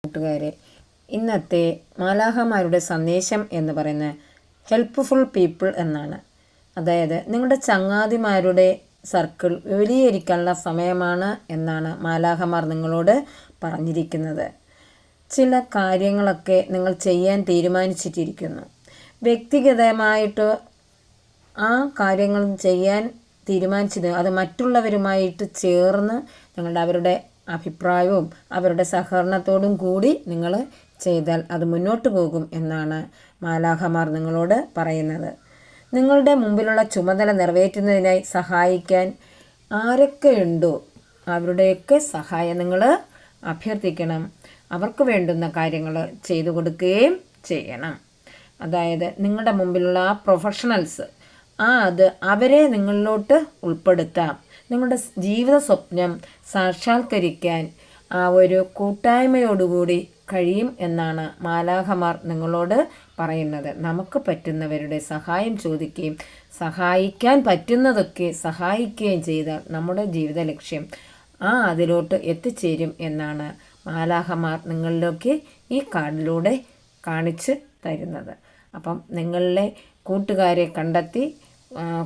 കൂട്ടുകാരെ, ഇന്നത്തെ മാലാഖമാരുടെ സന്ദേശം എന്ന് പറയുന്നത് ഹെൽപ്ഫുൾ പീപ്പിൾ എന്നാണ്. അതായത് നിങ്ങളുടെ ചങ്ങാതിമാരുടെ സർക്കിൾ വിപുലീകരിക്കാനുള്ള സമയമാണ് എന്നാണ് മാലാഖമാർ നിങ്ങളോട് പറഞ്ഞിരിക്കുന്നത്. ചില കാര്യങ്ങളൊക്കെ നിങ്ങൾ ചെയ്യാൻ തീരുമാനിച്ചിട്ടിരിക്കുന്നു. വ്യക്തിഗതമായിട്ട് ആ കാര്യങ്ങൾ ചെയ്യാൻ തീരുമാനിച്ചത് അത് മറ്റുള്ളവരുമായിട്ട് ചേർന്ന് അവരുടെ അഭിപ്രായവും അവരുടെ സഹകരണത്തോടും കൂടി നിങ്ങൾ ചെയ്താൽ അത് മുന്നോട്ട് പോകും എന്നാണ് മാലാഖമാർ നിങ്ങളോട് പറയുന്നത്. നിങ്ങളുടെ മുമ്പിലുള്ള ചുമതല നിറവേറ്റുന്നതിനായി സഹായിക്കാൻ ആരൊക്കെ ഉണ്ടോ അവരുടെയൊക്കെ സഹായം നിങ്ങൾ അഭ്യർത്ഥിക്കണം. അവർക്ക് വേണ്ടുന്ന കാര്യങ്ങൾ ചെയ്തു കൊടുക്കുകയും ചെയ്യണം. അതായത് നിങ്ങളുടെ മുമ്പിലുള്ള ആ പ്രൊഫഷണൽസ് അവരെ നിങ്ങളിലോട്ട് ഉൾപ്പെടുത്താം. നിങ്ങളുടെ ജീവിത സ്വപ്നം സാക്ഷാത്കരിക്കാൻ ആ ഒരു കൂട്ടായ്മയോടുകൂടി കഴിയും എന്നാണ് മാലാഖമാർ നിങ്ങളോട് പറയുന്നത്. നമുക്ക് പറ്റുന്നവരുടെ സഹായം ചോദിക്കുകയും സഹായിക്കാൻ പറ്റുന്നതൊക്കെ സഹായിക്കുകയും ചെയ്താൽ നമ്മുടെ ജീവിത ലക്ഷ്യം അതിലോട്ട് എത്തിച്ചേരും എന്നാണ് മാലാഖമാർ നിങ്ങളിലേക്ക് ഈ കാർഡിലൂടെ കാണിച്ച് തരുന്നത്. അപ്പം നിങ്ങളിലെ കൂട്ടുകാരെ കണ്ടെത്തി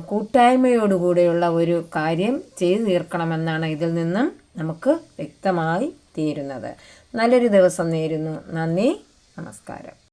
കൂട്ടായ്മയോടുകൂടെയുള്ള ഒരു കാര്യം ചെയ്തു തീർക്കണമെന്നാണ് ഇതിൽ നിന്നും നമുക്ക് വ്യക്തമായി തീരുന്നത്. നല്ലൊരു ദിവസം നേരുന്നു. നന്ദി, നമസ്കാരം.